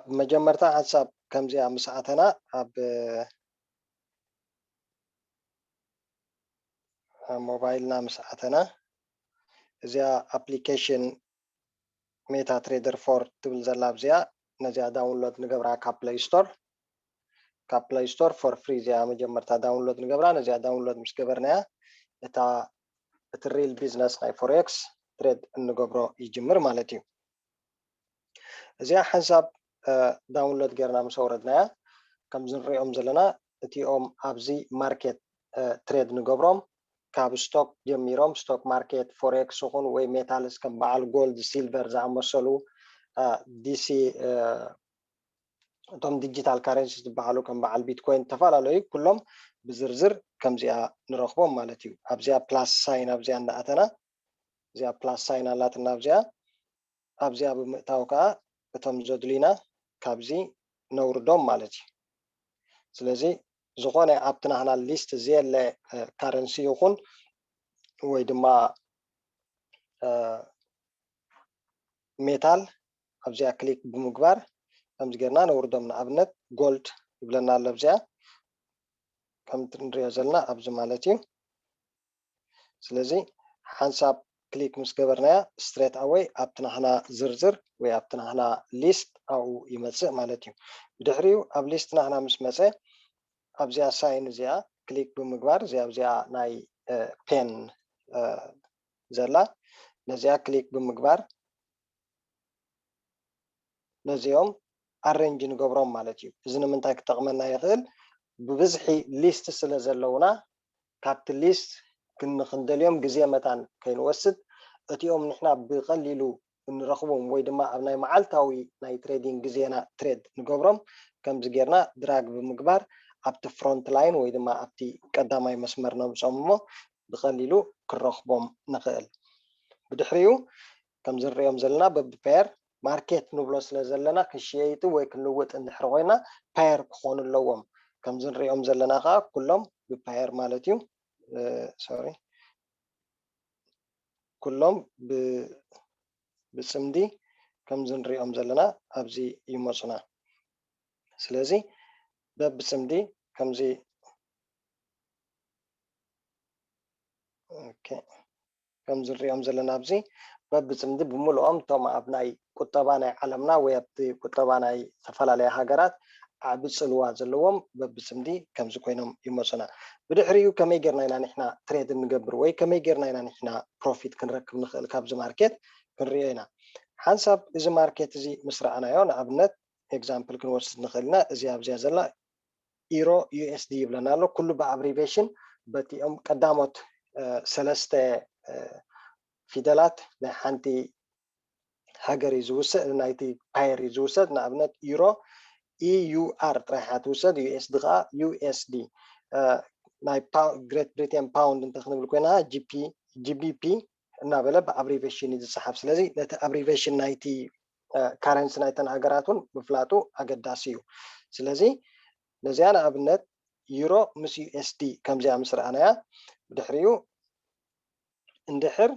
مجمرتا حساب كمزي مساعتنا موبايلنا مساعتنا زي ابليكيشن ميتا تريدر 4 تبل زلاب زي نزي داونلود نقبرها كابلاي ستور فور فري زي مجمرتا داونلود نقبرها نزي داونلود مش قبرنا اتا الريل بيزنس ناي فوركس تريد نقبرو يجمر مالتي زي حساب داونلود غيرنا مسوردنا كم زنريهم زلنا اتيوم ابزي ماركت تريد نقبرهم كاب ستوك جميروم ستوك ماركت فوركس سخون وي ميتالس كم بعل جولد سيلفر زعمسلو دي سي توم ديجيتال كارنسي بعلو كم بعل بيتكوين تفعلوا كلهم بزرزر كم زي نرخبهم مالتي ابزي بلاس ساين ابزي عندنا زي بلاس ساين لاتنا ابزي بمتاوكا بتم زدلينا كابزي نوردوم مالتي ስለዚህ ዝኾነ ኣብትና ሃና ሊስት ዘለ ካረንሲ ይኹን ወይ ድማ ሜታል ኣብዚያ ክሊክ ብምግባር ከምዚ ጌርና ነውርዶም ንኣብነት ጎልድ ይብለና ኣሎ ኣብዚያ ከም ትንሪኦ ዘለና ኣብዚ ማለት እዩ ስለዚ ሓንሳብ ክሊክ ምስ ገበርናያ ስትሬት ኣዌይ ኣብትና ሃና ዝርዝር ወይ ኣብትና ሃና ሊስት ኣብኡ ይመጽእ ማለት እዩ ብድሕሪኡ ኣብ ሊስትና ሃና ምስ መጸ ኣብዚያ ሳይን እዚኣ ክሊክ ብምግባር እዚኣ ኣብዚኣ ናይ ፔን ዘላ ነዚኣ ክሊክ ብምግባር ነዚኦም ኣሬንጅ ንገብሮም ማለት እዩ እዚ ንምንታይ ክጠቕመና ይኽእል ብብዝሒ ሊስት ስለ ዘለውና ካብቲ ሊስት ክንደልዮም ግዜ መታን ከይንወስድ እቲኦም ንሕና ብቐሊሉ እንረኽቦም ወይ ድማ ኣብ ናይ መዓልታዊ ናይ ትሬዲንግ ግዜና ትሬድ ንገብሮም ከምዚ ጌርና ድራግ ብምግባር ኣብቲ ፍሮንት ላይን ወይ ድማ ኣብቲ ቀዳማይ መስመር ነምጾም እሞ ብቐሊሉ ክረኽቦም ንኽእል ብድሕሪኡ ከም ዝንሪኦም ዘለና በብፔር ማርኬት ንብሎ ስለ ዘለና ክሽየጥ ወይ ክንልውጥ እንድሕር ኮይና ፓየር ክኾኑ ኣለዎም ከም ዝንሪኦም ዘለና ከዓ ኩሎም ብፓየር ማለት እዩ ሶሪ ኩሎም ብጽምዲ ከም ዝንሪኦም ዘለና ኣብዚ ይመጹና ስለዚ በብጽምዲ ከምዚ ከም ዝንሪኦም ዘለና ኣብዚ በብጽምዲ ብምልኦም እቶም ኣብ ናይ ቁጠባ ናይ ዓለምና ወይ ኣብቲ ቁጠባ ናይ ዝተፈላለየ ሃገራት ዓቢ ጽልዋ ዘለዎም በብጽምዲ ከምዚ ኮይኖም ይመጹና ብድሕሪኡ ከመይ ጌርና ኢና ንሕና ትሬድ ንገብር ወይ ከመይ ጌርና ኢና ንሕና ፕሮፊት ክንረክብ ንኽእል ካብዚ ማርኬት ክንሪኦ ኢና ሓንሳብ እዚ ማርኬት እዚ ምስ ረኣናዮ ንኣብነት ኤግዛምፕል ክንወስድ ንኽእል ኢና እዚ ኣብዚያ ዘላ ኢሮ ዩኤስዲ ይብለና ኣሎ ኩሉ ብኣብሪቬሽን በቲኦም ቀዳሞት ሰለስተ ፊደላት ናይ ሓንቲ ሃገር ዝውሰድ ናይቲ ፓየር ዝውሰድ ንኣብነት ኢሮ ኢዩአር ጥራይ ትውሰድ ዩኤስዲ ከዓ ዩኤስዲ ናይ ግሬት ብሪቴን ፓውንድ እንተክንብል ኮይና ጂቢፒ እናበለ ብኣብሪቬሽን ዝፅሓፍ ስለዚ ነቲ ኣብሪቬሽን ናይቲ ካረንሲ ናይተን ሃገራትን ምፍላጡ ኣገዳሲ እዩ ስለዚ ነዚያ ንኣብነት ዩሮ ምስ ዩኤስዲ ከምዚኣ ምስ ረኣናያ ብድሕሪኡ እንድሕር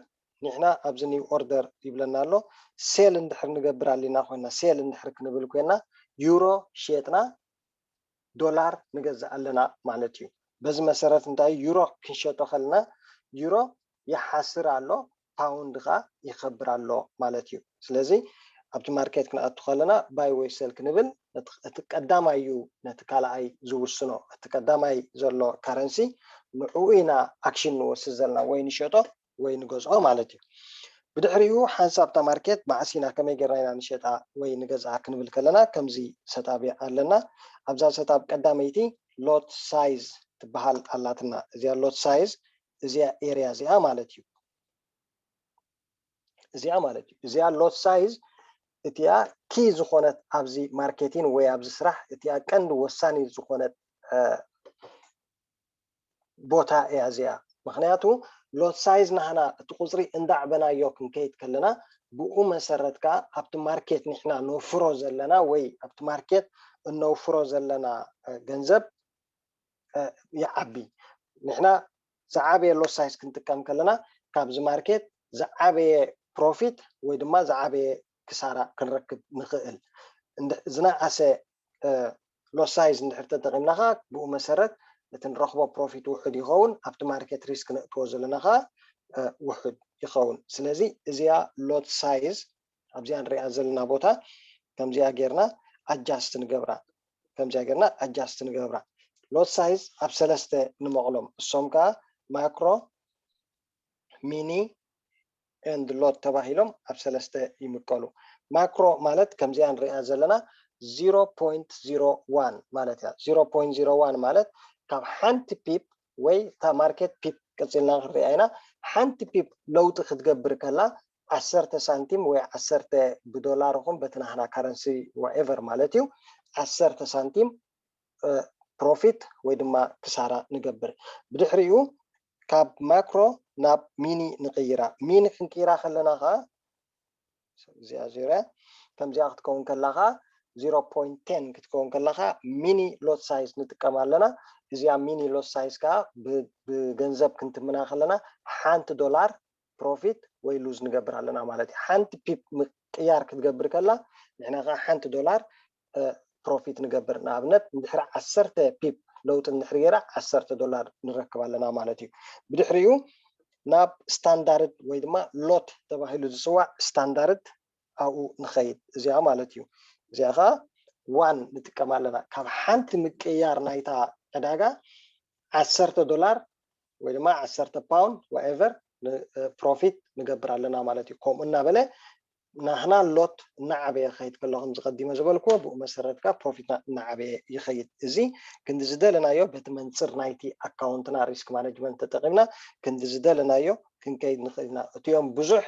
ንሕና ኣብዚ ኒው ኦርደር ይብለና ኣሎ ሴል እንድሕር ንገብር ኣለና ኮይና ሴል እንድሕር ክንብል ኮይና ዩሮ ሸጥና ዶላር ንገዛእ ኣለና ማለት እዩ በዚ መሰረት እንታይ ዩሮ ክንሸጦ ከለና ዩሮ ይሓስር ኣሎ ፓውንድ ካ ይኸብር ኣሎ ማለት እዩ ስለዚ ኣብቲ ማርኬት ክንኣቱ ከለና ባይ ወይ ሴል ክንብል እቲ ቀዳማይ እዩ ነቲ ካልኣይ ዝውስኖ እቲ ቀዳማይ ዘሎ ካረንሲ ንዕኡ ኢና ኣክሽን ንወስድ ዘለና ወይ ንሸጦ ወይ ንገዝኦ ማለት እዩ ብድሕሪኡ ሓንሳብታ ማርኬት ማዕሲና ከመይ ጌርና ኢና ንሸጣ ወይ ንገዝኣ ክንብል ከለና ከምዚ ሰጣብ ኣለና ኣብዛ ሰጣብ ቀዳመይቲ ሎት ሳይዝ ትበሃል ኣላትና እዚኣ ሎት ሳይዝ እዚኣ ኤርያ እዚኣ ማለት እዩ እዚኣ ሎት ሳይዝ እቲኣ ኪ ዝኾነት ኣብዚ ማርኬቲን ወይ ኣብዚ ስራሕ እቲኣ ቀንዲ ወሳኒ ዝኾነት ቦታ እያ እዚኣ ምክንያቱ ሎት ሳይዝ ናህና እቲ ቁፅሪ እንዳዕበናዮ ክንከይድ ከለና ብኡ መሰረት ከዓ ኣብቲ ማርኬት ንሕና ነፍሮ ዘለና ወይ ኣብቲ ማርኬት እነፍሮ ዘለና ገንዘብ ይዓቢ ንሕና ዝዓበየ ሎት ሳይዝ ክንጥቀም ከለና ካብዚ ማርኬት ዝዓበየ ፕሮፊት ወይ ድማ ዝዓበየ ክሳራ ክንረክብ ንኽእል ዝናኣሰ ሎስ ሳይዝ እንድሕር ተጠቂምና ኸ ብኡ መሰረት እቲ ንረኽቦ ፕሮፊት ውሕድ ይኸውን ኣብቲ ማርኬት ሪስክ ነእትዎ ዘለና ኸ ውሕድ ይኸውን ስለዚ እዚኣ ሎት ሳይዝ ኣብዚኣ ንሪኣ ዘለና ቦታ ከምዚኣ ጌርና ኣጃስት ንገብራ ሎት ሳይዝ ኣብ ሰለስተ ንመቕሎም እሶም ከዓ ማክሮ ሚኒ ኤንድ ሎት ተባሂሎም ኣብ ሰለስተ ይምቀሉ ማክሮ ማለት ከምዚኣ ንሪኣ ዘለና 0.01 ማለት እያ 0.01 ማለት ካብ ሓንቲ ፒፕ ወይ እታ ማርኬት ፒፕ ቀፂልና ክንሪኣ ኢና ሓንቲ ፒፕ ለውጢ ክትገብር ከላ 10 ሳንቲም ወይ 10 ብዶላር ይኹን በቲ ናትና ካረንሲ ዋኤቨር ማለት እዩ 10 ሳንቲም ፕሮፊት ወይ ድማ ክሳራ ንገብር ብድሕሪኡ ካብ ማክሮ ናብ ሚኒ ንቅይራ ሚኒ ክንቅይራ ከለና ኸ እዚኣ ዙርያ ከምዚኣ ክትከውን ከላ ኸ 0.10 ክትከውን ከላ ኸ ሚኒ ሎት ሳይዝ ንጥቀም ኣለና እዚኣ ሚኒ ሎት ሳይዝ ከዓ ብገንዘብ ክንትምና ከለና ሓንቲ ዶላር ፕሮፊት ወይ ሉዝ ንገብር ኣለና ማለት እዩ ሓንቲ ፒፕ ምቅያር ክትገብር ከላ ንሕና ኸ ሓንቲ ዶላር ፕሮፊት ንገብር ንኣብነት እንድሕሪ 10 ፒፕ ለውጢ እንድሕሪ ገይራ 10 ዶላር ንረክብ ኣለና ማለት እዩ ብድሕሪኡ ናብ ስታንዳርድ ወይ ድማ ሎት ተባሂሉ ዝፅዋዕ ስታንዳርድ ኣብኡ ንኸይድ እዚኣ ማለት እዩ እዚኣ ኸ ዋን ንጥቀም ኣለና ካብ ሓንቲ ምቅያር ናይታ ዕዳጋ 10 ዶላር ወይ ድማ 10 ፓውንድ ዋኤቨር ፕሮፊት ንገብር ኣለና ማለት እዩ ከምኡ እናበለ ናህና ሎት እናዓበየ ክኸይድ ከሎ ከምዚ ቀዲመ ዝበልክዎ ብኡ መሰረት ከዓ ፕሮፊትና እናዓበየ ይኸይድ እዚ ክንዲ ዝደለናዮ በቲ መንፅር ናይቲ ኣካውንትና ሪስክ ማኔጅመንት ተጠቂምና ክንዲ ዝደለናዮ ክንከይድ ንኽእል ኢና እትዮም ብዙሕ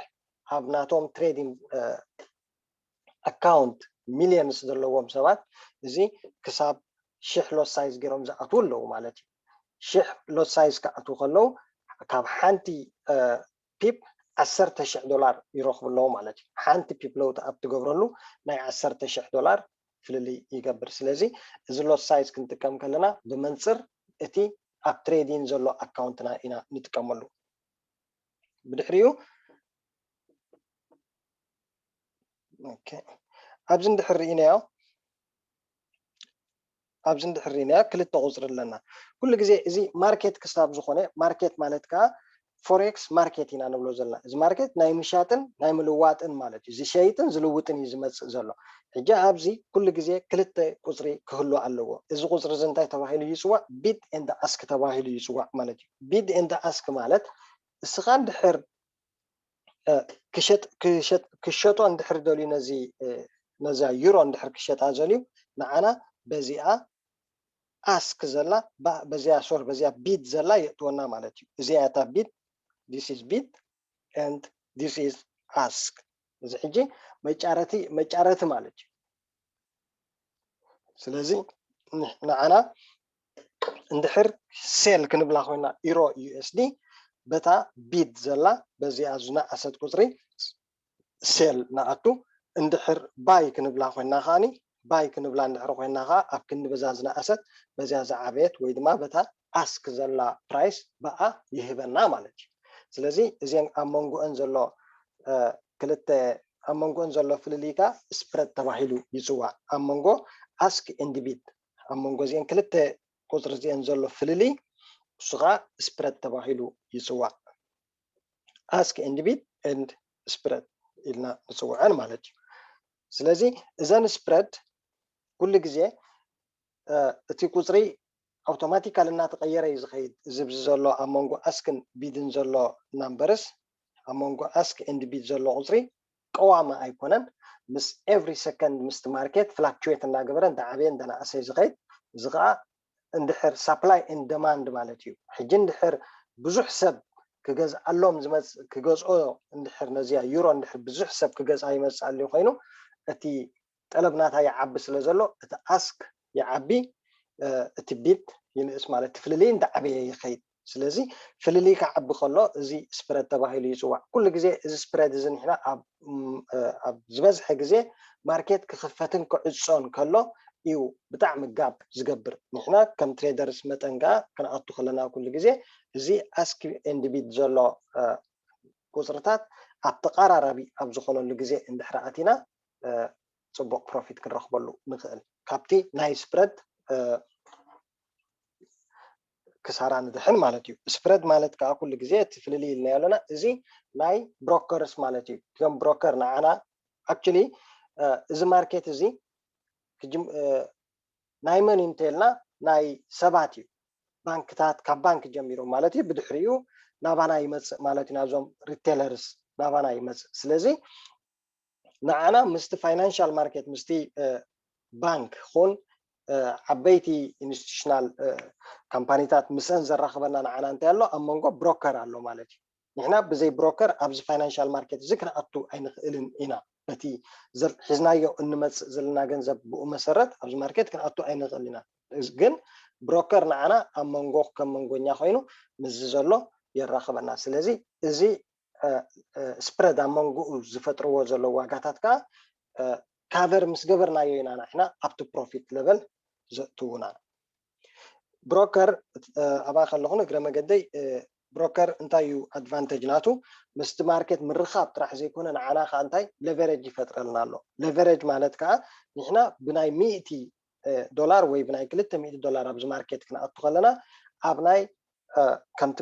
ኣብ ናቶም ትሬዲንግ ኣካውንት ሚልዮንስ ዘለዎም ሰባት እዚ ክሳብ 1000 ሎት ሳይዝ ገይሮም ዝኣትዉ ኣለዉ ማለት እዩ 1000 ሎት ሳይዝ ክኣትዉ ከለዉ ካብ ሓንቲ ፒፕ 10,000 ዶላር ይረኽቡ ኣለዉ ማለት እዩ ሓንቲ ፒፕ ለውጢ ኣብ ትገብረሉ ናይ 10,000 ዶላር ፍልልይ ይገብር ስለዚ እዚ ሎት ሳይዝ ክንጥቀም ከለና ብመንፅር እቲ ኣብ ትሬዲንግ ዘሎ ኣካውንትና ኢና ንጥቀመሉ ብድሕሪኡ ኣብዚ እንድሕር ርኢናዮ ክልተ ቁፅሪ ኣለና ኩሉ ግዜ እዚ ማርኬት ክሳብ ዝኾነ ማርኬት ማለት ከዓ ፎሬክስ ማርኬት ኢና ንብሎ ዘለና እዚ ማርኬት ናይ ምሻጥን ናይ ምልዋጥን ማለት እዩ ዝሸይጥን ዝልውጥን እዩ ዝመፅእ ዘሎ ሕጂ ኣብዚ ኩሉ ግዜ ክልተ ቁፅሪ ክህሉ ኣለዎ እዚ ቁፅሪ እዚ እንታይ ተባሂሉ ይፅዋዕ ቢድ ኤንድ ኣስክ ተባሂሉ ይፅዋዕ ማለት እዩ ቢድ ኤንድ ኣስክ ማለት እስኻ እንድሕር ክሸጦ እንድሕር ደልዩ ነዛ ዩሮ እንድሕር ክሸጣ ዘልዩ ንዓና በዚኣ ኣስክ ዘላ በዚኣ ቢድ ዘላ የእትወና ማለት እዩ እዚኣ እታ ቢድ this is bid and this is ask እዚ ሕጂ መጫረቲ ማለት እዩ ስለዚ ንዓና እንድሕር ሴል ክንብላ ኮይና ዩሮ ዩኤስዲ በታ ቢድ ዘላ በዚኣ ዝነኣሰት ቁፅሪ ሴል ንኣቱ እንድሕር ባይ ክንብላ ኮይና ኸዓኒ ባይ ክንብላ እንድሕር ኮይና ኸ ኣብ ክንዲ በዛ ዝነኣሰት በዚኣ ዝዓበየት ወይ ድማ በታ ኣስክ ዘላ ፕራይስ በኣ ይህበና ማለት እዩ ስለዚ እዚን ኣብ መንጎአን ዘሎ ክልተ ኣብ መንጎአን ዘሎ ፍልልይካ ስፕሬድ ተባሂሉ ይፅዋዕ ኣብ መንጎ ኣስክ ኤንድ ቢድ ኣብ መንጎ እዚአን ክልተ ቁፅሪ እዚአን ዘሎ ፍልልይ እሱ ከዓ ስፕሬድ ተባሂሉ ይፅዋዕ ኣስክ ኤንድ ቢድ ኤንድ ስፕሬድ ኢልና ንፅውዐን ማለት እዩ ስለዚ እዘን ስፕሬድ ኩሉ ግዜ እቲ ቁፅሪ ኣውቶማቲካሊ እናተቀየረ እዩ ዝኸይድ እዚ ዘሎ ኣብ መንጎ ኣስክን ቢድን ዘሎ ናምበርስ ኣብ መንጎ ኣስክ ኤንድ ቢድ ዘሎ ቁፅሪ ቀዋሚ ኣይኮነን ምስ ኤቭሪ ሰከንድ ምስቲ ማርኬት ፍላክቹዌት እናገበረ እንዳዓበየ እንዳናእሰ እዩ ዝኸይድ እዚ ከዓ እንድሕር ሳፕላይ ኤንድ ደማንድ ማለት እዩ ሕጂ እንድሕር ብዙሕ ሰብ ክገዝኣሎም ዝመፅእ ክገዝኦ እንድሕር ነዚኣ ዩሮ እንድሕር ብዙሕ ሰብ ክገዝኣ ይመፅእ ኣልዩ ኮይኑ እቲ ጠለብናታ ይዓቢ ስለ ዘሎ እቲ ኣስክ ይዓቢ እቲ ቢድ ይንእስ ማለት ፍልልይ እንዳዓበየ ይኸይድ ስለዚ ፍልልይ ክዓቢ ከሎ እዚ ስፕሬድ ተባሂሉ ይፅዋዕ ኩሉ ግዜ እዚ ስፕሬድ እዚ ንሕና ኣብ ዝበዝሐ ግዜ ማርኬት ክኽፈትን ክዕፆን ከሎ እዩ ብጣዕሚ ጋብ ዝገብር ንሕና ከም ትሬደርስ መጠን ከዓ ክንኣቱ ከለና ኩሉ ግዜ እዚ ኣስክ ኤንድ ቢድ ዘሎ ቁፅርታት ኣብ ተቀራራቢ ኣብ ዝኾነሉ ግዜ እንድሕር ኣቲና صبوق بروفيت كنرخبلو نخل كابتي ناي سبريد كسارة ندحن مالتيو سبريد مالت كا كل جزء تفللي لنا يالنا زي ناي بروكرز مالتيو كم بروكر نعنا actually إذا ماركت زي كجم ناي من إنتلنا ناي سبعتيو بانك تات كبانك جميرو مالتي بدحريو نابانا يمس مالتي نازوم ريتيلرز نابانا يمس سلازي نعنا مست فاينانشال ماركت مستي بانك خون عبيتي انستيشنال كامبانيتات مسن زرخبنا نعنا انت يالو امونغو بروكر الله مالتي نحنا بزي بروكر ابز فاينانشال ماركت ذكر اتو اين خلن انا بتي زل حزنايو انمص زلنا ገንዘብ بو مسرت ابز ماركت كن اتو اين خلنا ግን بروكر نعنا امونغو كمونغوኛ ኮይኑ مززلو يراخبنا ስለዚህ እዚ ስፕሬድ አሞንጉ ዝፈጥርዎ ዘሎ ዋጋታት ካ ካቨር ምስ ገበርናዮ ኢና ንሕና አፕ ቱ ፕሮፊት ሌቨል ዘእትውና ብሮከር አባ ከለኹን እግረ መገደይ ብሮከር እንታይ እዩ አድቫንቴጅ ናቱ ምስቲ ማርኬት ምርኻብ ጥራሕ ዘይኮነ ንዓና ካ እንታይ ሌቨሬጅ ይፈጥረልና ኣሎ ሌቨሬጅ ማለት ከዓ ንሕና ብናይ 100 ዶላር ወይ ብናይ 200 ዶላር ኣብዚ ማርኬት ክንኣቱ ከለና ኣብ ናይ ከምቲ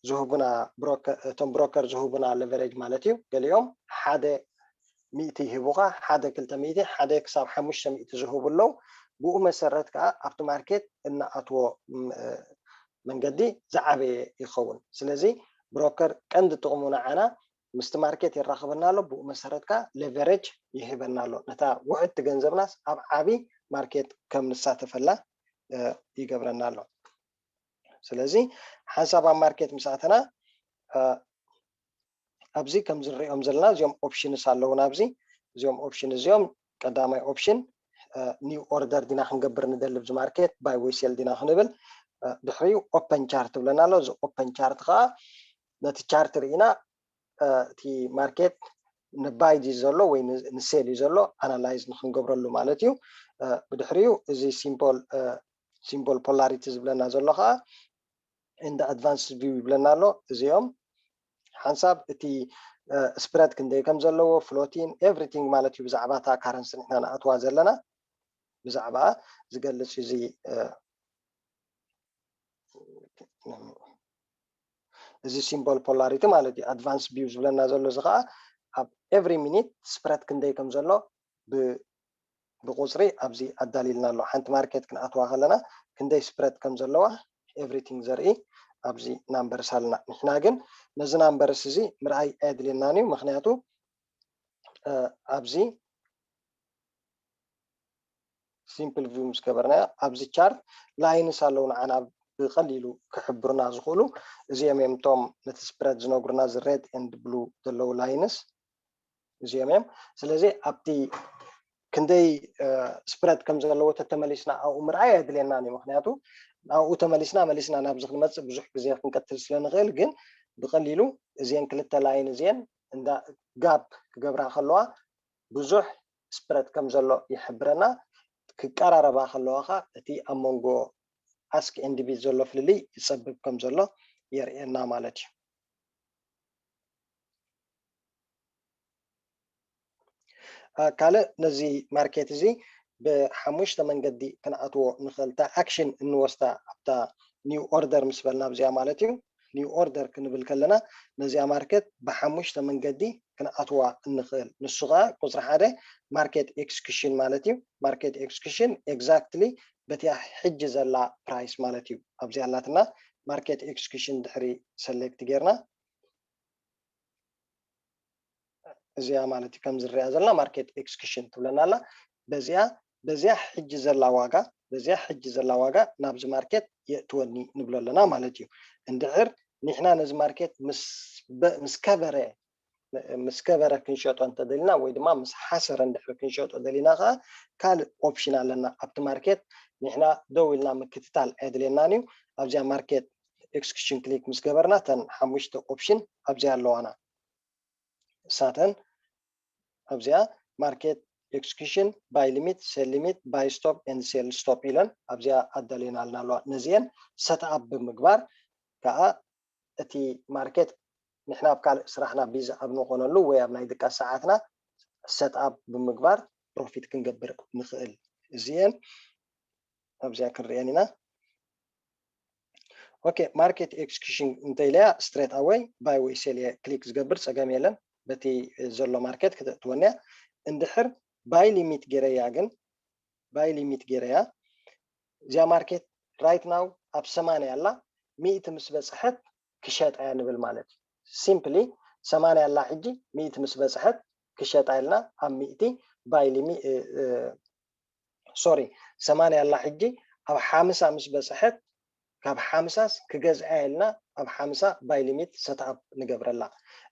ዝህቡና ብሮከር እቶም ብሮከር ዝህቡና ሌቨሬጅ ማለት እዩ ገሊኦም ሓደ 100 ይህቡካ ሓደ 200 ሓደ ክሳብ 500 ዝህቡለው ብኡ መሰረት ከዓ ኣብቲ ማርኬት እናኣትዎ መንገዲ ዝዓበየ ይኸውን ስለዚ ብሮከር ቀንዲ ጥቕሙ ንዓና ምስቲ ማርኬት ይራኸበና ኣሎ ብኡ መሰረት ከዓ ሌቨሬጅ ይህበና ኣሎ ነታ ውሕድቲ ገንዘብናስ ኣብ ዓቢ ማርኬት ከም ንሳተፈላ ይገብረና ኣሎ ስለዚ ሓሳብ ኣብ ማርኬት ምስኣተና ኣብዚ ከም ዝሪኦም ዘለና እዚኦም ኦፕሽንስ ኣለውና ኣብዚ እዚኦም ኦፕሽን እዚኦም ቀዳማይ ኦፕሽን ኒው ኦርደር ዲና ክንገብር ንደሊ ብዚ ማርኬት ባይ ወይ ሴል ዲና ክንብል ድሕሪኡ ኦፕን ቻርት ብለና ኣሎ እዚ ኦፕን ቻርት ከዓ ነቲ ቻርት ርኢና እቲ ማርኬት ንባይ ዲ ዘሎ ወይ ንሴል እዩ ዘሎ ኣናላይዝ ንክንገብረሉ ማለት እዩ ብድሕሪኡ እዚ ሲምቦል ፖላሪቲ ዝብለና ዘሎ ከዓ in the advanced view ይብለና ኣሎ እዚኦም ሓንሳብ እቲ ስፕሬድ ክንደይ ከም ዘለዎ ፍሎቲን ኤቭሪቲንግ ማለት እዩ ብዛዕባ እታ ካረንሲ ንሕና ንኣትዋ ዘለና ብዛዕባ ዝገልፅ እዚ እዚ ሲምቦል ፖላሪቲ ማለት እዩ ኣድቫንስ ቪው ዝብለና ዘሎ እዚ ከዓ ኣብ ኤቭሪ ሚኒት ስፕሬድ ክንደይ ከም ዘሎ ብቁፅሪ ኣብዚ ኣዳሊልና ኣሎ ሓንቲ ማርኬት ክንኣትዋ ከለና ክንደይ ስፕሬድ ከም ዘለዋ ኤቭሪቲንግ ዘርኢ ኣብዚ ናምበርስ ኣለና ንሕና ግን ነዚ ናምበርስ እዚ ምርኣይ ኣየድልየናን እዩ ምክንያቱ ኣብዚ ሲምፕል ቪው ምስ ገበርናዮ ኣብዚ ቻርት ላይንስ ኣለዉ ንዓና ብቀሊሉ ክሕብሩና ዝኽእሉ እዚኦም እዮም እቶም ነቲ ስፕሬድ ዝነግሩና እዚ ሬድ ኤንድ ብሉ ዘለዉ ላይንስ እዚኦም እዮም ስለዚ ኣብቲ ክንደይ ስፕሬድ ከም ዘለዎ ተተመሊስና ኣብኡ ምርኣይ ኣየድልየናን እዩ ምክንያቱ ኣብኡ ተመሊስና መሊስና ናብዚ ክንመፅእ ብዙሕ ግዜ ክንቀትል ስለንኽእል ግን ብቀሊሉ እዚአን ክልተ ላይን እዚአን እንዳ ጋብ ክገብራ ከለዋ ብዙሕ ስፕሬድ ከም ዘሎ ይሕብረና ክቀራረባ ከለዋ ካ እቲ ኣብ መንጎ ኣስክ ኤንድ ቢድ ዘሎ ፍልልይ ይፀብብ ከም ዘሎ የርእየና ማለት እዩ ካልእ ነዚ ማርኬት እዚ ብሓሙሽተ መንገዲ ክንኣትዎ ንኽእል እታ ኣክሽን እንወስዳ ኣብታ ኒው ኦርደር ምስ በልና ብዚኣ ማለት እዩ ኒው ኦርደር ክንብል ከለና ነዚኣ ማርኬት ብሓሙሽተ መንገዲ ክንኣትዋ እንኽእል ንሱ ከዓ ቁፅሪ ሓደ ማርኬት ኤክስኪዩሽን ማለት እዩ ማርኬት ኤክስኪዩሽን ኤግዛክትሊ በቲያ ሕጂ ዘላ ፕራይስ ማለት እዩ ኣብዚ ኣላትና ማርኬት ኤክስኪዩሽን ድሕሪ ሰሌክት ጌርና እዚኣ ማለት እዩ ከም ዝርኣ ዘለና ማርኬት ኤክስኪዩሽን ትብለና ኣላ በዚያ ሕጂ ዘላ ዋጋ ናብዚ ማርኬት የእትወኒ ንብሎ ኣለና ማለት እዩ እንድሕር ንሕና ነዚ ማርኬት ምስ ከበረ ክንሸጦ እንተደሊና ወይ ድማ ምስ ሓሰረ እንድሕር ክንሸጦ ደሊና ከዓ ካልእ ኦፕሽን ኣለና ኣብቲ ማርኬት ንሕና ደው ኢልና ምክትታል ኣየድልየናን እዩ ኣብዚኣ ማርኬት ኤክስኪዩሽን ክሊክ ምስ ገበርና ተን ሓሙሽተ ኦፕሽን ኣብዚኣ ኣለዋና እሳተን ኣብዚኣ ማርኬት ኤክስኪዩሽን ባይ ሊሚት ሴል ሊሚት ባይ ስቶፕ ኤንድ ሴል ስቶፕ ኢለን ኣብዚኣ ኣዳሊና ኣለና ኣለዋ ነዚአን ሰትኣፕ ብምግባር ከዓ እቲ ማርኬት ንሕና ኣብ ካልእ ስራሕና ቢዚ ኣብ ንኾነሉ ወይ ኣብ ናይ ድቃስ ሰዓትና ሰትኣፕ ብምግባር بروفيت كنقبر نخيل زين أبزع كريانينا اوكي ماركت اكسكيوشن انتيلا ستريت اواي باي وي سيل كليك زقبر صقام يلن بتي زلو ماركت كتتونيا اندحر باي ليميت جيريا جن باي ليميت جيريا زي ماركت رايت ناو اب 8 يلا 100 مس بصحت كشات عين بالمالت سيمبلي 8 يلا حجي 100 مس بصحت كشات عيلنا ام 100 باي ليمي سوري 8 يلا حجي اب 5 مس بصحت كاب حامساس كجز عيلنا اب 5 باي ليميت سيت اب نقبرلا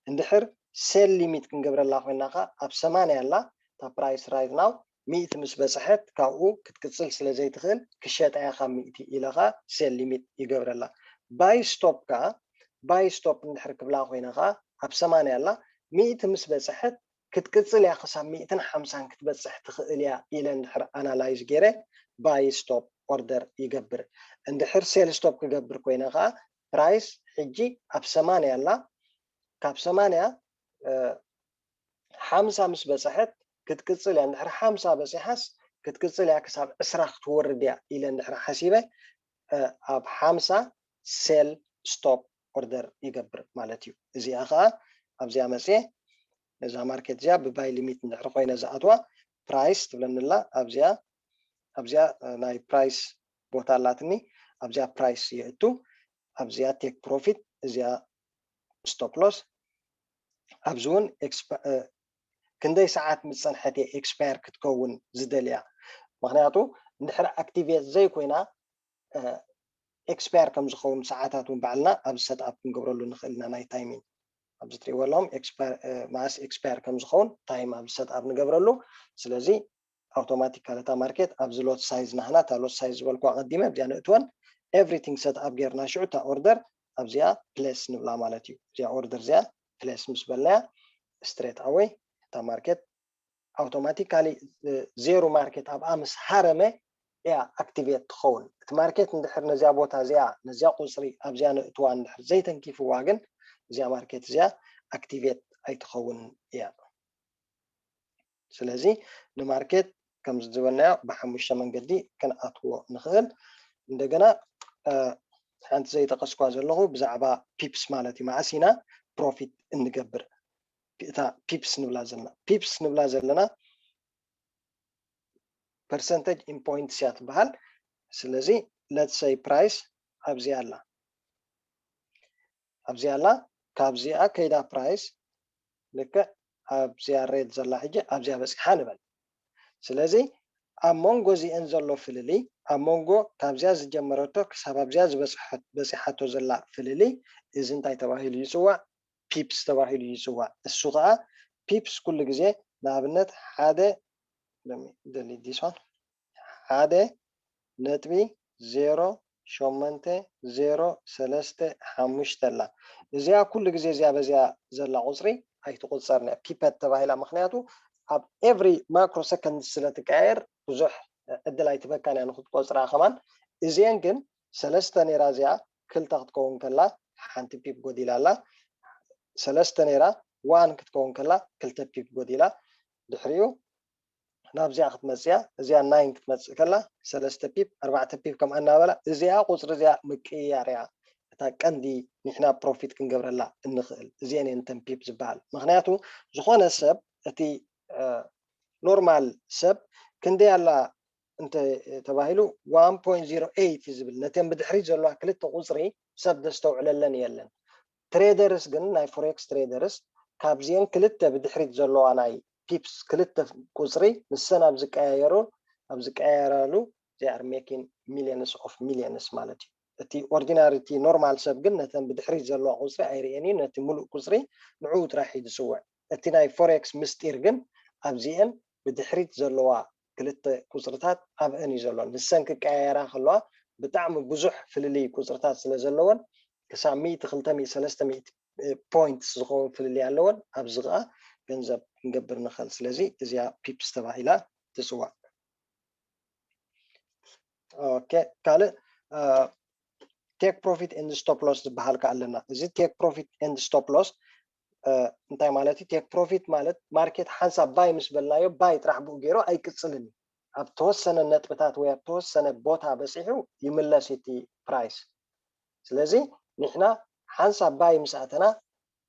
اندحر سيل ليميت كنقبرلا خويناخا اب 8 يلا تا برايس رايت ناو 100 مس بصحت كاو كتكصل سلازي تخل كشات عيخا 100 الى سيل ليميت يقبرلا باي ستوب كا باي ستوب ندحر كبلا خويناخا اب 8 يلا 100 مس بصحت كتكصل يا خصا 150 كتبصح تخيل يا الى ندحر انالايز غيره باي ستوب اوردر يقبر اندحر سيل ستوب كقبر كويناخا برايس حجي اب 8 يلا كاب 8 5 مس بصحت كتكصل يعني اندحر 5 بصحس كتكصل يا كساب اسراخ تورد يا الى اندحر حسيبه اب 5 سيل ستوب اوردر يقبر مالتيو ازي اخا ابزي امسي اذا ماركت جا بباي ليميت ندحر خوينا زاتوا برايس تبلنلا ابزيا ناي برايس بوتالاتني ابزيا برايس يأتو ابزيا تيك بروفيت ازيا ستوب لوس ابزون كندي ساعات متصنحتي اكسبير كتكون زدليا مغنياتو ندحر اكتيفيت زي كوينا اكسبير كم زخون ساعاتاتون بعلنا اب سيت اب نقبرلو نخلنا ناي تايمين ابز تريو لهم اكسبير ماس اكسبير كم زخون تايم اب سيت اب نقبرلو سلازي اوتوماتيكالي تا ماركت ابز لوت سايز نحنا تا لوت سايز بالكو قديمه بزيان اتون everything set up غيرنا شو تا اوردر ابزيا بليس نبلا مالتي زي اوردر زي بليس مسبلا ستريت اواي تا ماركت اوتوماتيكالي زيرو ماركت اب امس حرمه يا اكتيفيت تخون ماركت ندحر نزيا بوتا زيا نزيا قصري ابزيا نتوان ندحر زي تنكيف واغن زيا ماركت زيا اكتيفيت اي تخون يا سلازي الماركت كم زبلنا بحمشة منقدي كان أطوى نخل عندنا أنت زي تقص زلهم بزعبا بيبس مالتي مع سينا بروفيت نقبر بيبس نبلا زلنا percentage in point سيات بحال سلازي let's say price أبزيالا كابزيا كيدا price لك أبزيا ريت زلا حاجة أبزيا بس حانبل سلازي أمونغو زي انزلو فللي أمونغو كابزيا زجمرتو كساب أبزيا بسحاتو زلا فللي إذن تاي تواهيل يسوى بيبس تواهيل يسوى السوغة بيبس كل جزي نابنت حادة دلي ديسون حادة نتبي زيرو شومنتي زيرو سلسته حمشتلا إذا كل جزي زي بزيا زلا عصري هاي تقول صارنا بيبات تواهيلا مخنياتو اب every مايكرو سكند سلتكاير بزح ادلاي تبكان يعني خد قصرا كمان ازين كن سلسته نيرا زيا كلتا تكون كلا حنت بيب غوديلا سلسته نيرا وان كتكون كلا كلتا بيب غوديلا دحريو نابزيا ختمزيا زيا 9 كتمص كلا سلسته بيب 4 بيب كم انا ولا زيا قصر زيا مقياريا تا قندي نحنا بروفيت كنغبرلا نخل زين انت بيب زبال مغنياتو زخونه سب اتي نورمال سب كندي على انت تباهلو 1.08 زبل نتم بدحري زلوا كلت قصري سب دستو عللن يلن تريدرز جن ناي فوركس تريدرز كابزين كلت بدحري زلوا ناي بيبس كلت قصري نسنا بزقايرو ابزقايرالو they are making millions of millions مالتي اتي اورديناريتي نورمال سب جن نتم بدحري زلوا قصري ايريني نتم ملو قصري نعود راح يدسوا اتي ناي فوركس مستير جن ابزين بدحريت زلوا كلت قصرتات اب اني زلوا نسنك كايرا خلوا بتعم بزح في اللي قصرتات سلا زلون 900 300 300 بوينتس زخون في اللي علون ابزغا ገንዘብ نقبر نخل سلازي ازيا بيبس تبايلا تسوا اوكي قال تيك بروفيت اند ستوب لوس بحال كالنا ازي تيك بروفيت اند ستوب لوس እንታይ ማለት እዩ ቴክ ፕሮፊት ማለት ማርኬት ሓንሳብ ባይ ምስ በልናዮ ባይ ጥራሕ ብኡ ገይሮ ኣይቅፅልን ኣብ ተወሰነ ነጥብታት ወይ ኣብ ተወሰነ ቦታ በፂሑ ይምለስ እቲ ፕራይስ ስለዚ ንሕና ሓንሳብ ባይ ምስ ኣተና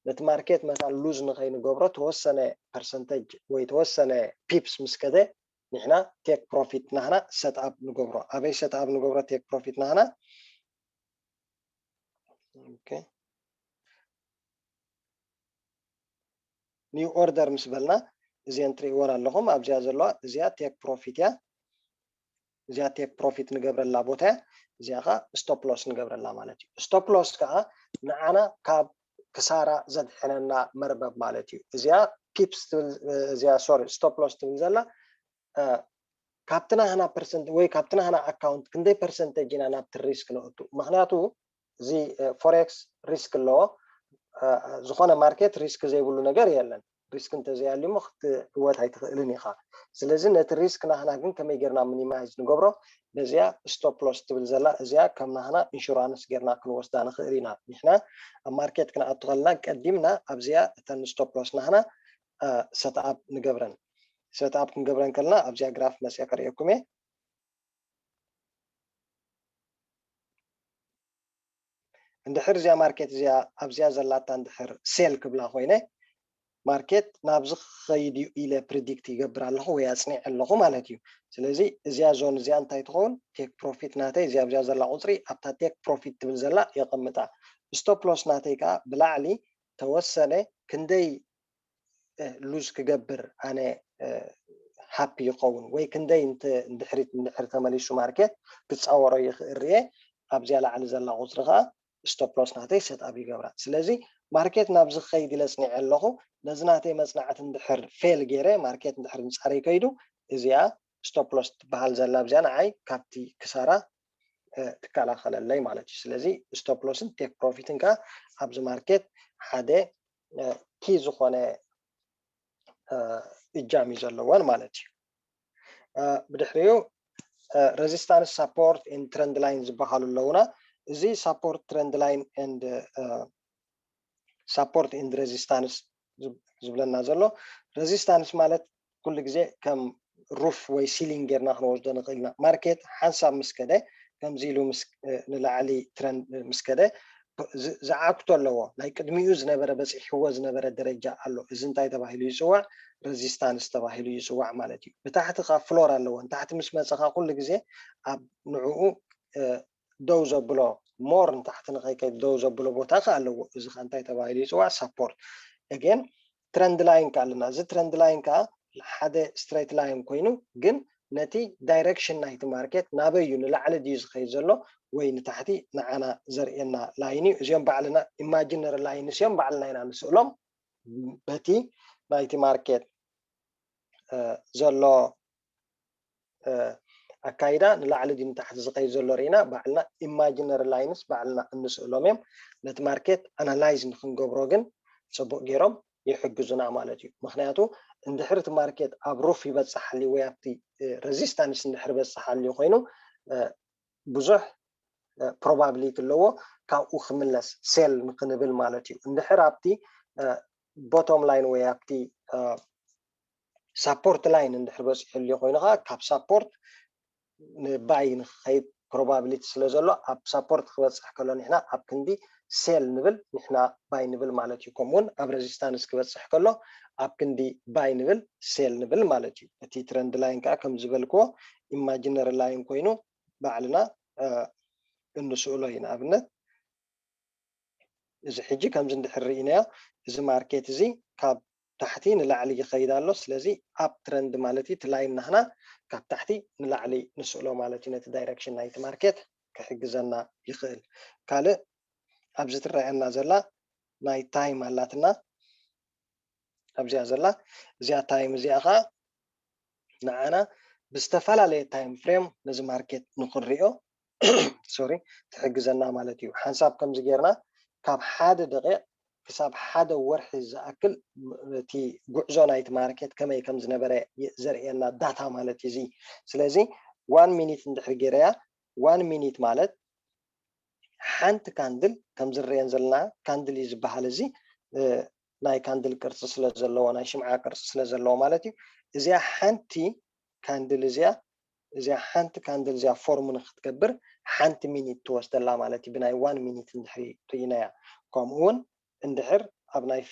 ነቲ ማርኬት መታ ሉዝ ንኸይንገብሮ ተወሰነ ፐርሰንቴጅ ወይ ተወሰነ ፒፕስ ምስ ከደ ንሕና ቴክ ፕሮፊት ናህና ሴት ኣፕ ንገብሮ ኣበይ ሴት ኣፕ ንገብሮ ቴክ ፕሮፊት ናህና ኦኬ ኒው ኦርደር ምስ በልና እዚአን ትሪእዎን ኣለኹም ኣብዚኣ ዘለዋ እዚኣ ቴክ ፕሮፊት እያ እዚኣ ቴክ ፕሮፊት ንገብረላ ቦታ እዚኣ ኸ ስቶፕ ሎስ ንገብረላ ማለት እዩ ስቶፕ ሎስ ከዓ ንዓና ካብ ክሳራ ዘድሕነና መርበብ ማለት እዩ እዚኣ ፒፕስ እዚኣ ሶሪ ስቶፕ ሎስ ትብል ዘላ ካብትና ህና ፐርሰንት ወይ ካብትና ህና ኣካውንት ክንደይ ፐርሰንቴጅ ኢና ናብቲ ሪስክ ነእቱ ምክንያቱ እዚ ፎሬክስ ሪስክ ኣለዎ ዝኾነ ማርኬት ሪስክ ዘይብሉ ነገር የለን ሪስክ እንተዘይሃልዩ ሞ ክትዕወት ኣይትኽእልን ኢኻ ስለዚ ነቲ ሪስክ ናህና ግን ከመይ ጌርና ሚኒማይዝ ንገብሮ በዚኣ ስቶፕ ሎስ ትብል ዘላ እዚኣ ከም ናህና ኢንሹራንስ ጌርና ክንወስዳ ንኽእል ኢና ንሕና ኣብ ማርኬት ክንኣቱ ከለና ቀዲምና ኣብዚኣ እተን ስቶፕ ሎስ ናህና ሴት ኣፕ ንገብረን ሴት ኣፕ ክንገብረን ከለና ኣብዚኣ ግራፍ መፅአ ከርእየኩም እየ እንድሕር እዚኣ ማርኬት እዚኣ ኣብዚኣ ዘላታ እንድሕር ሴል ክብላ ኮይነ ማርኬት ናብዚ ክኸይድ እዩ ኢለ ፕሪዲክት ይገብር ኣለኹ ወይ ኣፅኒዕ ኣለኹ ማለት እዩ ስለዚ እዚኣ ዞን እዚኣ እንታይ ትኸውን ቴክ ፕሮፊት ናተይ እዚኣ ኣብዚኣ ዘላ ቁፅሪ ኣብታ ቴክ ፕሮፊት ትብል ዘላ የቐምጣ ስቶፕ ሎስ ናተይ ከዓ ብላዕሊ ተወሰነ ክንደይ ሉዝ ክገብር ኣነ ሃፒ ይኸውን ወይ ክንደይ እንድሕር ተመሊሱ ማርኬት ክፃወሮ ይኽእል እየ ኣብዚኣ ላዕሊ ዘላ ቁፅሪ ከዓ ስቶፕ ሎስ ናተይ ሴት ኣፕ ይገብራ ስለዚ ማርኬት ናብዚ ክኸይድ ኢለ ኣፅኒዕ ኣለኹ ነዚ ናተይ መፅናዕቲ እንድሕር ፌል ገይረ ማርኬት እንድሕር ምፃረይ ከይዱ እዚኣ ስቶፕ ሎስ ትበሃል ዘላ ኣብዚኣ ንዓይ ካብቲ ክሳራ ትከላኸለለይ ማለት እዩ ስለዚ ስቶፕ ሎስን ቴክ ፕሮፊትን ከዓ ኣብዚ ማርኬት ሓደ ኪ ዝኾነ እጃም እዩ ዘለዎን ማለት እዩ ብድሕሪኡ ሬዚስታንስ ሰፖርት ኤንድ ትረንድ ላይን ዝበሃሉ ኣለውና እዚ ሰፖርት ትረንድ ላይን ኤንድ ሰፖርት ኤንድ ሬዚስታንስ ዝብለና ዘሎ ሬዚስታንስ ማለት ኩሉ ግዜ ከም ሩፍ ወይ ሲሊንግ ጌርና ክንወስዶ ንኽእል ኢና ማርኬት ሓንሳብ ምስ ከደ ከምዚ ኢሉ ንላዕሊ ትረንድ ምስ ከደ ዝዓክቶ ኣለዎ ናይ ቅድሚኡ ዝነበረ በፂሕዎ ዝነበረ ደረጃ ኣሎ እዚ እንታይ ተባሂሉ ይፅዋዕ ሬዚስታንስ ተባሂሉ ይፅዋዕ ማለት እዩ ብታሕቲ ካ ፍሎር ኣለዎ ንታሕቲ ምስ መፀኻ ኩሉ ግዜ ኣብ ንዕኡ ደው ዘብሎ ሞር ንታሕቲ ንኸይከይድ ደው ዘብሎ ቦታ ኸ ኣለዎ እዚ ኸ እንታይ ተባሂሉ ይፅዋዕ ሰፖርት ኣገን ትረንድ ላይን ከዓ ኣለና እዚ ትረንድ ላይን ከዓ ሓደ ስትሬት ላይን ኮይኑ ግን ነቲ ዳይሬክሽን ናይቲ ማርኬት ናበይ እዩ ንላዕሊ ድዩ ዝኸይድ ዘሎ ወይ ንታሕቲ ንዓና ዘርእየና ላይን እዩ እዚኦም ባዕልና ኢማጂነሪ ላይን እዮም ባዕልና ኢና ንስእሎም በቲ ናይቲ ማርኬት ዘሎ ኣካይዳ ንላዕሊ ድዩ ንታሕቲ ዝኸይድ ዘሎ ርኢና ባዕልና ኢማጂነሪ ላይንስ ባዕልና እንስእሎም እዮም ነቲ ማርኬት ኣናላይዝ ንክንገብሮ ግን ፅቡቅ ገይሮም ይሕግዙና ማለት እዩ ምክንያቱ እንድሕር እቲ ማርኬት ኣብ ሩፍ ይበፅሕ ሃልዩ ወይ ኣብቲ ሬዚስታንስ እንድሕር በፅሕ ሃልዩ ኮይኑ ብዙሕ ፕሮባቢሊቲ ኣለዎ ካብኡ ክምለስ ሴል ንክንብል ማለት እዩ እንድሕር ኣብቲ ቦቶም ላይን ወይ ኣብቲ ሰፖርት ላይን እንድሕር በፂሑ ኮይኑ ከዓ ካብ ሰፖርት ንባይ ንክኸይድ ፕሮባቢሊቲ ስለ ዘሎ ኣብ ሰፖርት ክበፅሕ ከሎ ንሕና ኣብ ክንዲ ሴል ንብል ንሕና ባይ ንብል ማለት እዩ ከምኡውን ኣብ ሬዚስታንስ ክበፅሕ ከሎ ኣብ ክንዲ ባይ ንብል ሴል ንብል ማለት እዩ እቲ ትረንድ ላይን ከዓ ከም ዝበልክዎ ኢማጂነሪ ላይን ኮይኑ ባዕልና እንስእሎ ኢና ኣብነት እዚ ሕጂ ከምዚ እንድሕር ርኢናዮ እዚ ማርኬት እዚ ካብ ታሕቲ ንላዕሊ ይኸይድ ኣሎ ስለዚ ኣብ ትረንድ ማለት እዩ እቲ ላይን ናህና ካብ ታሕቲ ንላዕሊ ንስእሎ ማለት እዩ ነቲ ዳይሬክሽን ናይቲ ማርኬት ክሕግዘና ይኽእል ካልእ ኣብዚ ትረአየና ዘላ ናይ ታይም ኣላትና ኣብዚኣ ዘላ እዚኣ ታይም እዚኣ ከዓ ንዓና ብዝተፈላለየ ታይም ፍሬም ነዚ ማርኬት ንክንሪኦ ሶሪ ትሕግዘና ማለት እዩ ሓንሳብ ከምዚ ጌርና ካብ ሓደ ደቂቕ ክሳብ ሓደ ወርሒ ዝኣክል እቲ ጉዕዞ ናይቲ ማርኬት ከመይ ከም ዝነበረ ዘርእየና ዳታ ማለት እዩ እዚ ስለዚ 1 ሚኒት እንድሕር ጌረያ 1 ሚኒት ማለት ሓንቲ ካንድል ከም ዝርአየን ዘለና ካንድል እዩ ዝበሃል እዚ ناي كاندل قرص سلا زلو ناي شمعة قرص سلا زلو مالتي إذا حنتي كاندل إذا حنت كاندل زي فورم نختكبر حنت مينيت توست الله مالتي بناي 1 مينيت ندحري رينايا كومون اندحر أبناي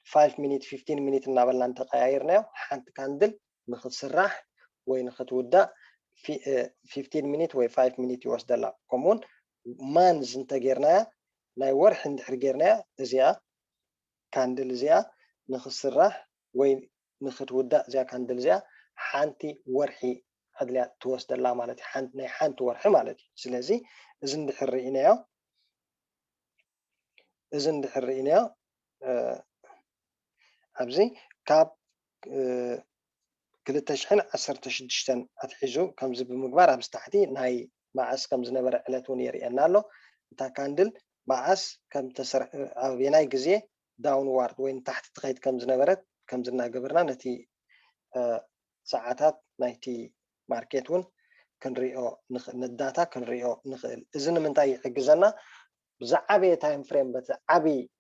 5 مينيت 15 مينيت نابلنا نتغيرنا حنت كاندل نخد سراح وين نخد ودا في 15 مينيت و 5 مينيت يوست الله كومون مانز نتغيرنا ناي ورح ندحر غيرنا زي كاندل زي نخد سراح وين نخد ودا زي كاندل زي حنتي ورحي هدليا توست الله مالتي حنت ناي حنت ورحي مالتي سلازي إذن دحر رئينايا إذن دحر رئينايا أبزي كاب كلتا شحن 16 أتحيزو كم زب مقبار أبز تحتي ناي معس كم زنبر علاتون يريئنا له تا كاندل معس كم تسر بيناي قزي داون وارد وين تحت تغيد كم زنبرت كم زنا قبرنا نتي ساعاتات نايتي ماركتون كنريو نداتا كنريو نخل إذن من تاي حقزنا بزعبي تايم فريم بزعبي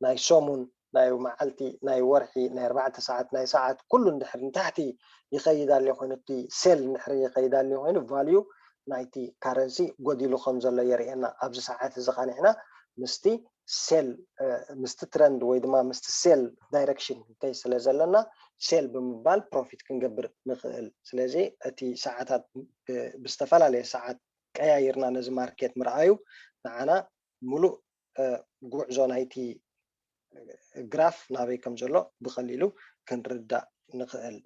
ناي سومون ناي معلتي ناي ورحي ناي 4 ساعات ناي ساعات كل ندحر تحتي يقيد اللي خوينتي سيل نحر يقيد اللي خوين فاليو نايتي كارنسي غوديلو خمزله يرينا ابز ساعات زقان هنا مستي سيل مست ترند ويدما مست سيل دايركشن كاي سلازلنا سيل بمبال بروفيت كنقبر نخل سلازي اتي ساعات بستفال عليه ساعات كايرنا نز ماركت مرعايو معنا ملو غوعزو نايتي جراف نابي كم جلو بخليلو كنردا نخل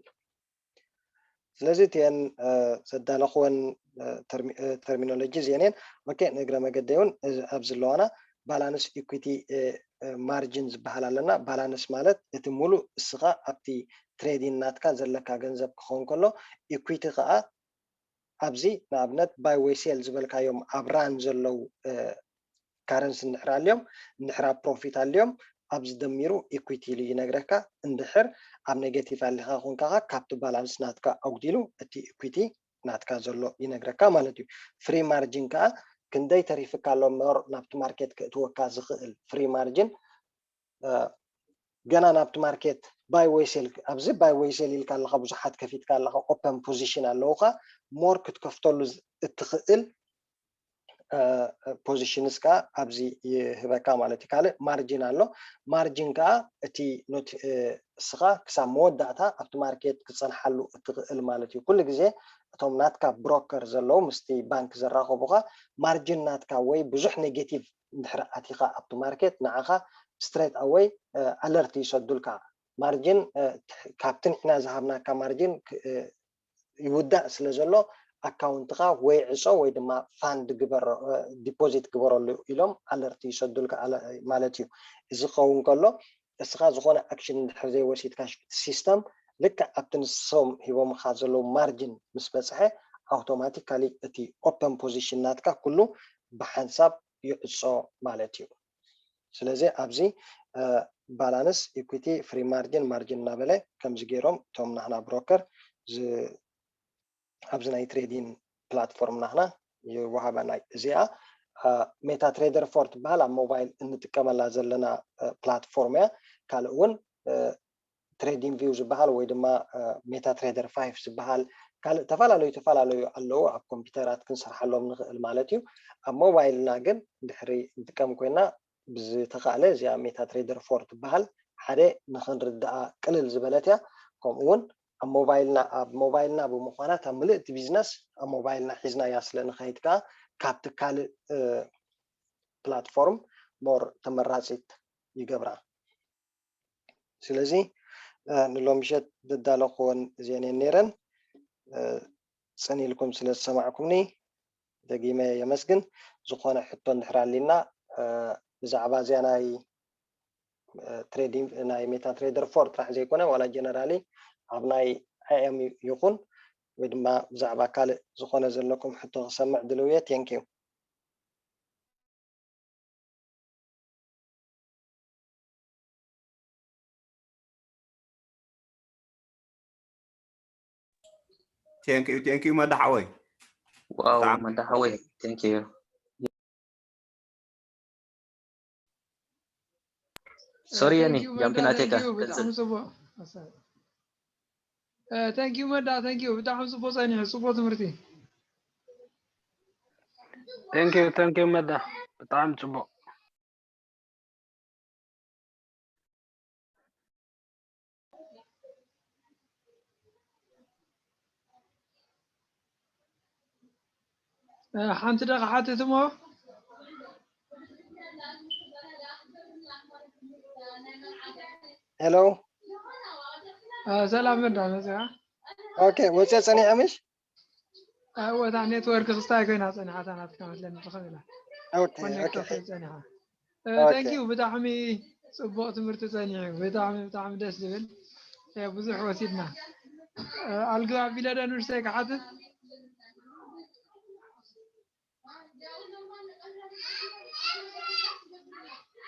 سلازي تيان سدال اخوان ترمينولوجي زينين اوكي نقرا ما قديون ابزلوانا بالانس ايكويتي مارجنز بحالنا بالانس مالت اتمولو اسغا ابتي تريدين ناتكا زلكا غنزب كون كلو ايكويتي قا ابزي نابنت باي وي سيل زبلكا يوم ابران زلو كارنس نحرا اليوم نحرا بروفيت اليوم ابز دميرو ايكويتي لي نغركا اندحر اب نيجاتيف اللي خون كا كابت بالانس ناتكا اوغديلو اتي ايكويتي ناتكا زلو ينغركا مالتي فري مارجن كا كندي تريفك على مر نابت ماركت كتوكا زخل فري مارجن جنا نابت ماركت باي ويسل ابز باي ويسل اللي كان لها بزحات كفيت كان لها اوبن بوزيشن اللوخه مور كتكفتلو التخيل بوزيشنز كا ابزي يهبكا مالتي كاله مارجين الله مارجين كا اتي نوت سخا كسا موداتا ابت ماركت كصنحلو التقل مالتي كل غزي اتوم ناتكا بروكر زلو مستي بانك زراخو بوخا مارجين ناتكا وي بزح نيجاتيف ندحر اتيخا ابت ماركت نعخا ستريت اوي الرت يسدلكا مارجين كابتن احنا زهبنا كمارجين يودا سلازلو أكاونت غا ويعصو ويدما فاند جبر ديبوزيت جبرلو إلهم ألرتي يسدلك على مالتيو إذا خون كله إسقا زخون أكشن حرزي وسيت كاش سيستم لك أبتن الصوم هو مخازلو مارجن مسبسحة أوتوماتيكالي أتي open position ناتكا كله بحساب يعصو مالتيو سلازي أبزي بالانس إيكويتي فري مارجن نابله كم زجيرهم توم نحنا بروكر أبزناي تريدين بلاتفورم نحنا يوهبنا زيا ميتا تريدر فورت بحال موبايل نتكمل زلنا بلاتفورم كالون تريدين فيوز بحال ويدما ميتا تريدر 5 بحال قال تفعلوا اللو اب كمبيوترات كنشرح لهم مالتيو موبايل ناغن دحري نتكم كوينا بزتقاله زي ميتا تريدر فورت بحال حدا نخنردا قلل زبلتها كمون موبايلنا بمخانات ملئت بيزنس موبايلنا حزنا ياسلن خيتكا كابتكال بلاتفورم مور تمرازيت يقبرا سلازي نلومشت ددالخون زينين نيرن سني لكم سلس سمعكمني دقيمة يمسكن زخونا حطون نحران لنا بزعبا زيناي تريدين ناي ميتا تريدر فورت راح زيكونا ولا جنرالي أبناي أيام يكون ودما بزعبا كال زخونا زلكم حطو سمع دلوية ينكيو Thank you Madahawi. Wow, Madahawi. Thank you. Sorry Thank yani, you, jumping Manda. attack Thank ah. you. Cancel. Thank you, Manda. Thank you. بتاعهم support أنا support مرتي. Thank you مدى بطعم صبو. حنت دقة حتى ثم. Hello. سلام مدى نسيا. Okay, what's that Sani Amish? وده network استاي كنا سنة حتى نتكلم لين بخيله. Okay. Thank you. بتاعمي support مرتي ثانية. بتاعمي داس ليفل. بزح وسيدنا. ألقى بلاد نرسيك حتى.